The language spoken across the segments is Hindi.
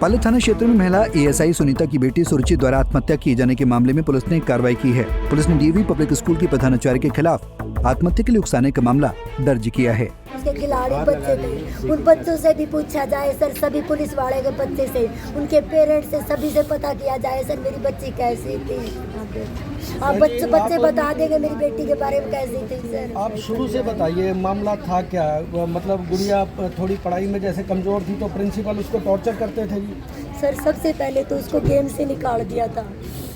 पाली थाना क्षेत्र में महिला एएसआई सुनीता की बेटी सुरुचि द्वारा आत्महत्या किए जाने के मामले में पुलिस ने कार्रवाई की है। पुलिस ने डीएवी पब्लिक स्कूल के प्रधानाचार्य के खिलाफ आत्महत्या के लिए उकसाने का मामला दर्ज किया है। उसके खिलाड़ी बच्चे थे, उन बच्चों से भी पूछा जाए सर, सभी पुलिस वाले के बच्चे से, उनके पेरेंट्स से, सभी से पता किया जाए सर मेरी बच्ची कैसी थी। आप बच्चे बता देंगे मेरी बेटी के बारे में कैसी थी सर। आप शुरू से बताइए मामला था क्या? मतलब गुड़िया थोड़ी पढ़ाई में जैसे कमजोर थी तो प्रिंसिपल उसको टॉर्चर करते थे जी? सर सबसे पहले तो उसको गेम से निकाल दिया था।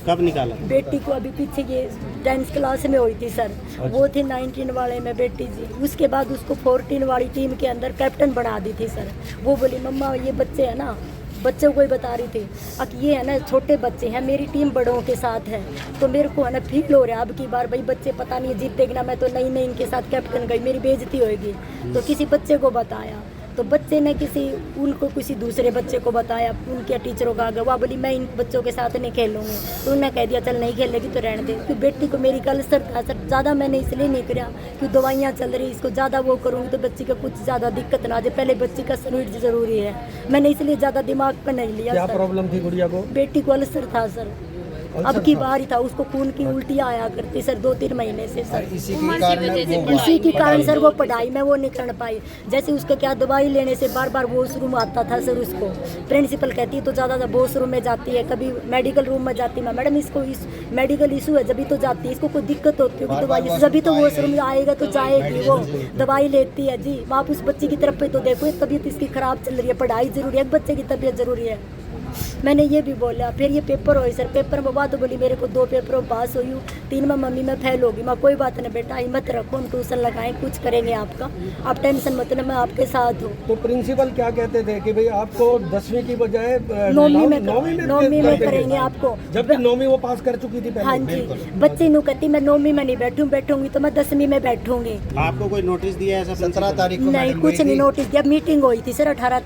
कब निकाला? बेटी को अभी पीछे ये 10th क्लास में हुई थी सर। वो थी 19 वाले में बेटी जी। उसके बाद उसको 14 वाली टीम के अंदर कैप्टन बना दी थी सर। वो बोली मम्मा ये बच्चे है ना, बच्चों को ही बता रही थी अब ये है ना छोटे बच्चे हैं, मेरी टीम बड़ों के साथ है, तो मेरे को है ना फील हो रहा है अब की बार भाई बच्चे पता नहीं जीतेगी ना, मैं तो नई इनके साथ कैप्टन गई, मेरी बेइज्जती होगी। तो किसी बच्चे को बताया, तो बच्चे ने किसी दूसरे बच्चे को बताया, उनके टीचरों का आगे, वह बोली मैं इन बच्चों के साथ नहीं खेलूंगी, तो उन्होंने कह दिया चल नहीं खेलेगी तो रहने दे। क्योंकि बेटी को मेरी कल सर था सर, ज़्यादा मैंने इसलिए नहीं कराया कि दवाइयाँ चल रही, इसको ज़्यादा वो करूँगी तो बच्ची का कुछ ज़्यादा दिक्कत ना आ जाए, पहले बच्ची का सर्विट ज़रूरी है, मैंने इसलिए ज़्यादा दिमाग पर नहीं लिया। क्या प्रॉब्लम थी गुड़िया को? बेटी को अल्सर था सर, अब की बार ही था, उसको खून की उल्टियाँ आया करती सर 2-3 महीने से सर। इसी के कारण सर वो पढ़ाई में वो नहीं कर पाई। जैसे उसका क्या दवाई लेने से बार बार वॉशरूम आता था सर, उसको प्रिंसिपल कहती है तो ज़्यादा वॉशरूम में जाती है, कभी मेडिकल रूम में जाती है, मैडम इसको इस मेडिकल इशू है जब तो जाती है, इसको कोई दिक्कत होती होगी दवाई जब तो वॉशरूम आएगा तो जाएगी, वो दवाई लेती है जी। आप उस बच्चे की तरफ पे तो देखो, तबीयत इसकी खराब चल रही है, पढ़ाई जरूरी है, बच्चे की तबीयत जरूरी है। मैंने ये भी बोला। फिर ये पेपर हुए सर, पेपर में बात तो बोली मेरे को 2 पेपरों पास हुई हूँ, 3 में मम्मी मैं फेल होगी। मैं कोई बात नहीं बेटा, हिम्मत रखो, हम ट्यूशन लगाएं, कुछ करेंगे आपका, आप टेंशन मत लें, मैं आपके साथ हूँ। तो प्रिंसिपल क्या कहते थे कि भाई आपको 10वीं की बजाय 9वीं में करेंगे आपको, जबकि 9वीं वो पास कर चुकी थी पहले। हाँ जी, बच्चे नु कहती मैं 9वीं में नहीं बैठूंगी तो मैं 10वीं में बैठूंगी। आपको कोई नोटिस दिया ऐसा? 17 तारीख को नहीं, कुछ नहीं नोटिस दिया। मीटिंग हुई थी सर 18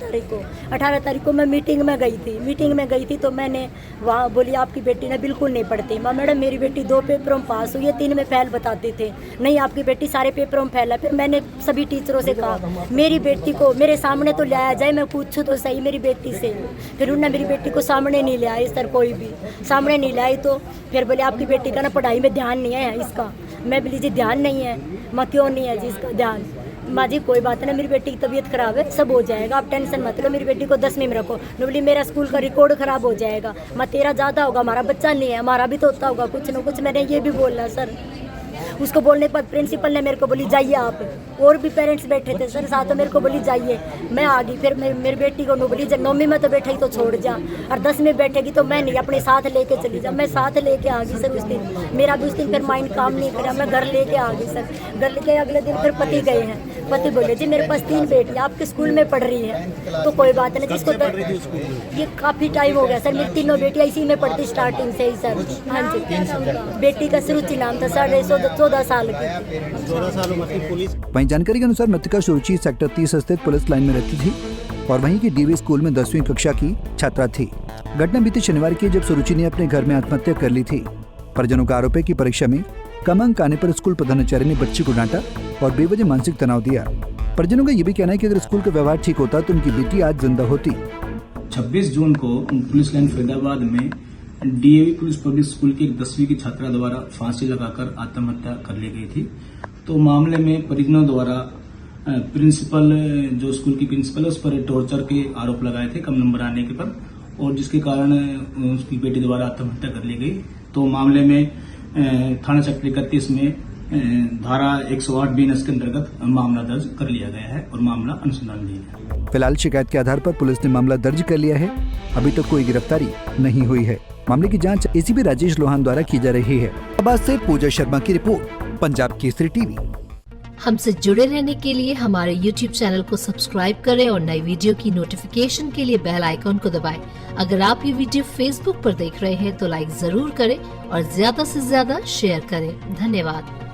तारीख को मैं मीटिंग में गई थी तो मैंने वहाँ बोली आपकी बेटी ने बिल्कुल नहीं पढ़ती। मैडम मेरी बेटी 2 पेपरों में पास हुई है, 3 में फेल बताते थे, नहीं आपकी बेटी सारे पेपरों में फेल है। फिर मैंने सभी टीचरों से कहा मेरी बेटी को मेरे सामने तो लाया जाए, मैं पूछूँ तो सही मेरी बेटी से। फिर उन्होंने मेरी बेटी को सामने नहीं ले आई सर, कोई भी सामने नहीं लाई। तो फिर बोले आपकी बेटी का ना पढ़ाई में ध्यान नहीं है इसका। मैं बोली जी ध्यान नहीं है, माँ क्यों नहीं है जी इसका ध्यान? माँ जी कोई बात नहीं, मेरी बेटी की तबीयत खराब है, सब हो जाएगा, आप टेंशन मत लो, मेरी बेटी को 10वीं में रखो। बोली मेरा स्कूल का रिकॉर्ड खराब हो जाएगा, माँ तेरा ज़्यादा होगा, हमारा बच्चा नहीं है, हमारा भी तो होता होगा कुछ ना कुछ। मैंने ये भी बोला सर। उसको बोलने पर प्रिंसिपल ने मेरे को बोली जाइए आप, और भी पेरेंट्स बैठे थे सर साथ में, मेरे को बोली जाइए, मैं आ गई। फिर मेरी बेटी को बोली जब 9वीं में तो बैठेगी तो छोड़ जा, और 10वीं में बैठेगी तो मैं नहीं, अपने साथ लेके चली जा। मैं साथ लेके आ गई सर उस दिन, मेरा भी उस दिन फिर माइंड काम नहीं करा, मैं घर लेके आ गई सर। घर लेके अगले दिन फिर पति गए हैं, पति बोले जी मेरे पास 3 बेटी आपके स्कूल में पढ़ रही है, तो कोई बात नहीं जिसको ये काफ़ी टाइम हो गया सर, मेरी 3 बेटियाँ इसी में पढ़ती स्टार्टिंग से ही सर। हाँ जी, बेटी का सुरुचि नाम था, 14 साल की। 14 साल उम्र की पुलिस। वहीं जानकारी के अनुसार मृतका सुरुचि सेक्टर 30 स्थित पुलिस लाइन में रहती थी और वहीं की डीवी स्कूल में 10वीं कक्षा की छात्रा थी। घटना बीते शनिवार की जब सुरुचि ने अपने घर में आत्महत्या कर ली थी। परिजनों का आरोप है कि परीक्षा में कम अंक आने पर स्कूल प्रधानाचार्य ने बच्ची को डांटा और बेवजह मानसिक तनाव दिया। परिजनों का ये भी कहना है कि अगर स्कूल का व्यवहार ठीक होता तो उनकी बेटी आज जिंदा होती। 26 जून को पुलिस लाइन फरीदाबाद में डीएवी पुलिस पब्लिक स्कूल की 10वीं की छात्रा द्वारा फांसी लगाकर आत्महत्या कर ली गई थी। तो मामले में परिजनों द्वारा प्रिंसिपल, जो स्कूल की प्रिंसिपल है, उस पर टॉर्चर के आरोप लगाए थे कम नंबर आने के पर, और जिसके कारण उसकी बेटी द्वारा आत्महत्या कर ली गई। तो मामले में थाना सेक्टर 31 में धारा 108 बीएनएस के अंतर्गत मामला दर्ज कर लिया गया है और मामला अनुसंधान में है। फिलहाल शिकायत के आधार पर पुलिस ने मामला दर्ज कर लिया है। अभी तक कोई गिरफ्तारी नहीं हुई है। मामले की जांच एसीपी राजेश लोहान द्वारा की जा रही है। अब से पूजा शर्मा की रिपोर्ट, पंजाब केसरी टीवी। हमसे जुड़े रहने के लिए हमारे YouTube चैनल को सब्सक्राइब करें और नई वीडियो की नोटिफिकेशन के लिए बेल आइकॉन को दबाएं। अगर आप ये वीडियो Facebook पर देख रहे हैं तो लाइक जरूर करें और ज्यादा से ज्यादा शेयर करें। धन्यवाद।